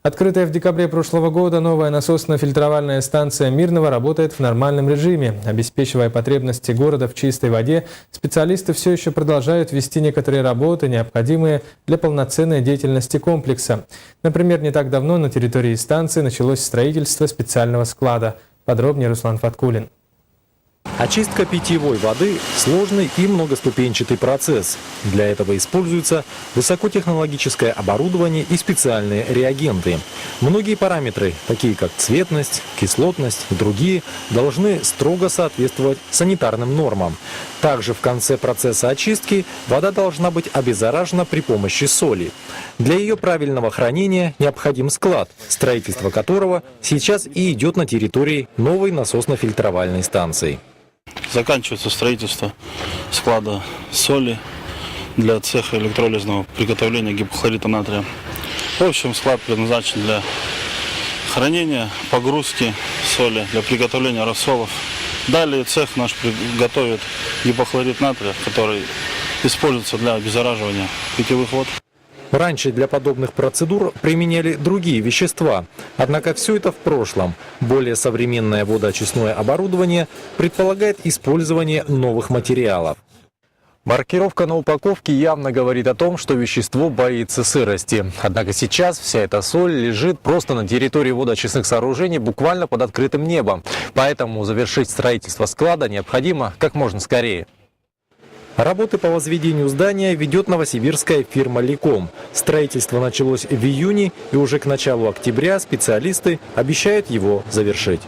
Открытая в декабре прошлого года новая насосно-фильтровальная станция Мирного работает в нормальном режиме. Обеспечивая потребности города в чистой воде, специалисты все еще продолжают вести некоторые работы, необходимые для полноценной деятельности комплекса. Например, не так давно на территории станции началось строительство специального склада. Подробнее Руслан Фаткулин. Очистка питьевой воды – сложный и многоступенчатый процесс. Для этого используется высокотехнологическое оборудование и специальные реагенты. Многие параметры, такие как цветность, кислотность и другие, должны строго соответствовать санитарным нормам. Также в конце процесса очистки вода должна быть обеззаражена при помощи соли. Для ее правильного хранения необходим склад, строительство которого сейчас и идет на территории новой насосно-фильтровальной станции. Заканчивается строительство склада соли для цеха электролизного приготовления гипохлорита натрия. В общем, склад предназначен для хранения, погрузки соли, для приготовления рассолов. Далее цех наш готовит гипохлорит натрия, который используется для обеззараживания питьевых вод. Раньше для подобных процедур применяли другие вещества. Однако все это в прошлом. Более современное водоочистное оборудование предполагает использование новых материалов. Маркировка на упаковке явно говорит о том, что вещество боится сырости. Однако сейчас вся эта соль лежит просто на территории водоочистных сооружений, буквально под открытым небом. Поэтому завершить строительство склада необходимо как можно скорее. Работы по возведению здания ведет новосибирская фирма «Леком». Строительство началось в июне, и уже к началу октября специалисты обещают его завершить.